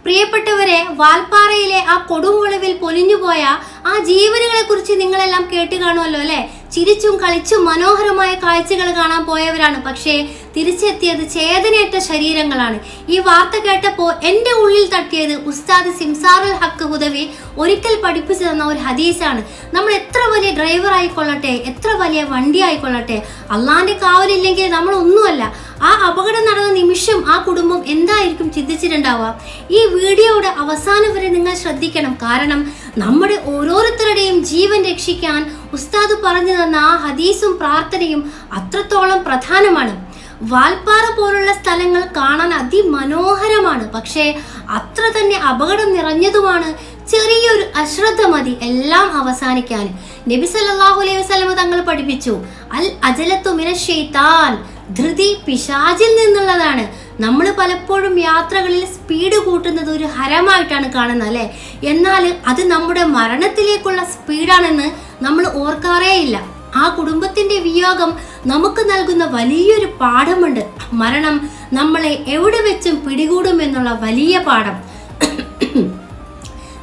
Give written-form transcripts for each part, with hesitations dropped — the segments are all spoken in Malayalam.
പ്രിയപ്പെട്ടവരെ, വാൽപ്പാറയിലെ ആ കൊടുമുളവിൽ പൊലിഞ്ഞുപോയ ആ ജീവനുകളെ കുറിച്ച് നിങ്ങളെല്ലാം കേട്ട് കാണുമല്ലോ അല്ലെ? ചിരിച്ചും കളിച്ചും മനോഹരമായ കാഴ്ചകൾ കാണാൻ പോയവരാണ്. പക്ഷേ തിരിച്ചെത്തിയത് ചേതനയേറ്റ ശരീരങ്ങളാണ്. ഈ വാർത്ത കേട്ടപ്പോൾ എൻ്റെ ഉള്ളിൽ തട്ടിയത് ഉസ്താദ് സിംസാറുൽ ഹക്ക് ഹുദവി ഒരിക്കൽ പഠിപ്പിച്ചു തന്ന ഒരു ഹദീസാണ്. നമ്മൾ എത്ര വലിയ ഡ്രൈവർ ആയിക്കൊള്ളട്ടെ, എത്ര വലിയ വണ്ടി ആയിക്കൊള്ളട്ടെ, അള്ളാന്റെ കാവലില്ലെങ്കിൽ നമ്മൾ ഒന്നുമല്ല. ആ അപകടം നടന്ന നിമിഷം ആ കുടുംബം എന്തായിരിക്കും ചിന്തിച്ചിട്ടുണ്ടാവുക? ഈ വീഡിയോയുടെ അവസാനം വരെ നിങ്ങൾ ശ്രദ്ധിക്കണം. കാരണം നമ്മുടെ ഓരോരുത്തരുടെയും ജീവൻ രക്ഷിക്കാൻ ഉസ്താദ് പറഞ്ഞു തന്ന ആ ഹദീസും പ്രാർത്ഥനയും അത്രത്തോളം പ്രധാനമാണ്. വാൽപ്പാറ പോലുള്ള സ്ഥലങ്ങൾ കാണാൻ അതിമനോഹരമാണ്, പക്ഷേ അത്ര തന്നെ അപകടം നിറഞ്ഞതുമാണ്. ചെറിയൊരു അശ്രദ്ധ മതി എല്ലാം അവസാനിക്കാൻ. നബി സല്ലല്ലാഹു അലൈഹി വസല്ലം തങ്ങൾ പഠിപ്പിച്ചു, അൽ അജലത്തു മിനശ് ശൈത്താൻ, ധൃതി പിശാചിൽ നിന്നുള്ളതാണ്. നമ്മൾ പലപ്പോഴും യാത്രകളിൽ സ്പീഡ് കൂട്ടുന്നത് ഒരു ഹരമായിട്ടാണ് കാണുന്നത് അല്ലെ? എന്നാൽ അത് നമ്മുടെ മരണത്തിലേക്കുള്ള സ്പീഡാണെന്ന് നമ്മൾ ഓർക്കാറേയില്ല. ആ കുടുംബത്തിന്റെ വിയോഗം നമുക്ക് നൽകുന്ന വലിയൊരു പാഠമുണ്ട്. മരണം നമ്മളെ എവിടെ വെച്ചും പിടികൂടുമെന്നുള്ള വലിയ പാഠം.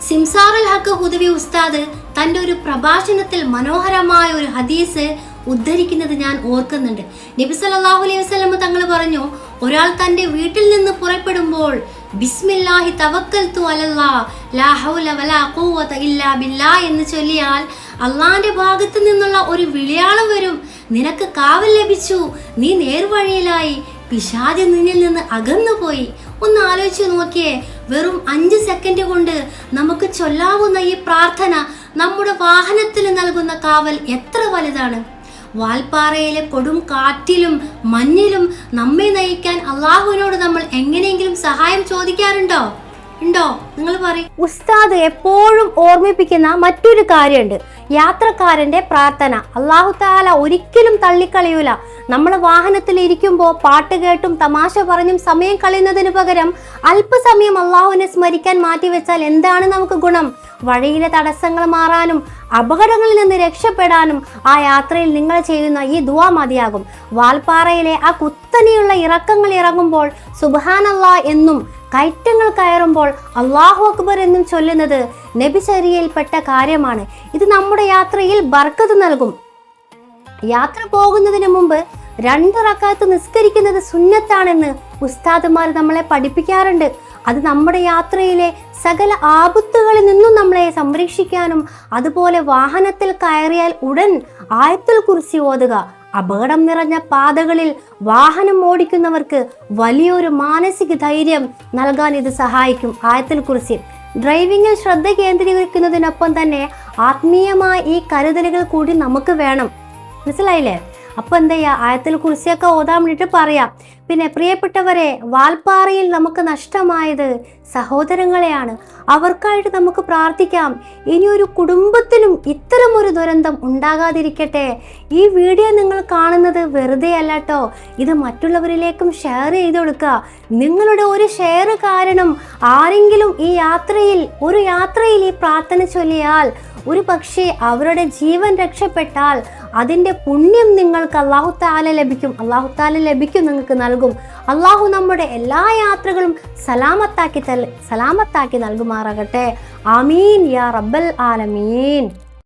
സിംസാറുൽ ഹക്ക് ഹുദവി ഉസ്താദ് തൻ്റെ ഒരു പ്രഭാഷണത്തിൽ മനോഹരമായ ഒരു ഹദീസ് ഉദ്ധരിക്കുന്നത് ഞാൻ ഓർക്കുന്നുണ്ട്. നബി സല്ലല്ലാഹു അലൈഹി വസല്ലം തങ്ങൾ പറഞ്ഞു, ഒരാൾ തൻ്റെ വീട്ടിൽ നിന്ന് പുറപ്പെടുമ്പോൾ ബിസ്മില്ലാഹി തവക്കൽതു അലല്ലാഹ് ലാ ഹൗല വലാ ഖുവത ഇല്ലാ ബില്ലാഹ് എന്ന് ചൊല്ലിയാൽ അള്ളാന്റെ ഭാഗത്ത് നിന്നുള്ള ഒരു വിളിയാളം വരും, നിനക്ക് കാവൽ ലഭിച്ചു, നീ നേർവഴിയിലായി, പിശാച് നിന്നിൽ നിന്ന് അകന്നുപോയി. ഒന്ന് ആലോചിച്ച് നോക്കിയേ, വെറും 5 സെക്കൻഡ് കൊണ്ട് നമുക്ക് ചൊല്ലാവുന്ന ഈ പ്രാർത്ഥന നമ്മുടെ വാഹനത്തിന് നൽകുന്ന കാവൽ എത്ര വലുതാണ്. വാൽപ്പാറയിലെ കൊടും കാറ്റിലും മഞ്ഞിലും നമ്മെ നയിക്കാൻ അള്ളാഹുവിനോട് നമ്മൾ എങ്ങനെയെങ്കിലും സഹായം ചോദിക്കാറുണ്ടോ? ഉണ്ടോ? നിങ്ങൾ പറയും. ഉസ്താദ് എപ്പോഴും ഓർമ്മിപ്പിക്കുന്ന മറ്റൊരു കാര്യമുണ്ട്, യാത്രക്കാരന്റെ പ്രാർത്ഥന. അള്ളാഹു തആല ഒരിക്കലും തള്ളിക്കളയൂല. നമ്മൾ വാഹനത്തിൽ ഇരിക്കുമ്പോൾ പാട്ട് കേട്ടും തമാശ പറഞ്ഞും സമയം കളയുന്നതിന് പകരം അല്പസമയം അള്ളാഹുവിനെ സ്മരിക്കാൻ മാറ്റിവെച്ചാൽ എന്താണ് നമുക്ക് ഗുണം? വഴിയിലെ തടസ്സങ്ങൾ മാറാനും അപകടങ്ങളിൽ നിന്ന് രക്ഷപ്പെടാനും ആ യാത്രയിൽ നിങ്ങൾ ചെയ്യുന്ന ഈ ദുആ മതിയാകും. വാൽപ്പാറയിലെ ആ കുത്തനെയുള്ള ഇറക്കങ്ങൾ ഇറങ്ങുമ്പോൾ സുബ്ഹാനല്ലാഹ് എന്നും കയറ്റങ്ങൾ കയറുമ്പോൾ അല്ലാഹു അക്ബർ എന്നും ചൊല്ലുന്നത് നബിചര്യയിൽപ്പെട്ട കാര്യമാണ്. ഇത് നമ്മുടെ യാത്രയിൽ ബർക്കത്ത് നൽകും. യാത്ര പോകുന്നതിന് മുമ്പ് 2 റക്അത്ത് നിസ്കരിക്കുന്നത് സുന്നത്താണെന്ന് ഉസ്താദുമാർ നമ്മളെ പഠിപ്പിക്കാറുണ്ട്. അത് നമ്മുടെ യാത്രയിലെ സകല ആപത്തുകളിൽ നിന്നും നമ്മളെ സംരക്ഷിക്കാനും, അതുപോലെ വാഹനത്തിൽ കയറിയാൽ ഉടൻ ആയത്തുൽ കുർസി ഓതുക. അപകടം നിറഞ്ഞ പാതകളിൽ വാഹനം ഓടിക്കുന്നവർക്ക് വലിയൊരു മാനസിക ധൈര്യം നൽകാൻ ഇത് സഹായിക്കും. ആയത്തുൽ കുർസി ഡ്രൈവിംഗിൽ ശ്രദ്ധ കേന്ദ്രീകരിക്കുന്നതിനൊപ്പം തന്നെ ആത്മീയമായ ഈ കരുതലുകൾ കൂടി നമുക്ക് വേണം. മനസ്സിലായില്ലേ? അപ്പൊ എന്താ ചെയ്യുക? ആയത്തുൽ കുർസിയൊക്കെ ഓതാൻ വേണ്ടിയിട്ട് പറയാം. പിന്നെ പ്രിയപ്പെട്ടവരെ, വാൽപ്പാറയിൽ നമുക്ക് നഷ്ടമായത് സഹോദരങ്ങളെയാണ്. അവർക്കായിട്ട് നമുക്ക് പ്രാർത്ഥിക്കാം. ഇനിയൊരു കുടുംബത്തിനും ഇത്തരമൊരു ദുരന്തം ഉണ്ടാകാതിരിക്കട്ടെ. ഈ വീഡിയോ നിങ്ങൾ കാണുന്നത് വെറുതെ അല്ല കേട്ടോ, ഇത് മറ്റുള്ളവരിലേക്കും ഷെയർ ചെയ്ത് കൊടുക്കുക. നിങ്ങളുടെ ഒരു ഷെയർ കാരണം ആരെങ്കിലും ഈ യാത്രയിൽ ഈ പ്രാർത്ഥന ചൊല്ലിയാൽ ഒരു പക്ഷേ അവരുടെ ജീവൻ രക്ഷപ്പെട്ടാൽ അതിൻ്റെ പുണ്യം നിങ്ങൾക്ക് അല്ലാഹു തആല ലഭിക്കും, നിങ്ങൾക്ക് നൽകും. അല്ലാഹു നമ്മുടെ എല്ലാ യാത്രകളും സലാമത്താക്കി നൽകുമാറാകട്ടെ. ആമീൻ യാ റബ്ബൽ ആലമീൻ.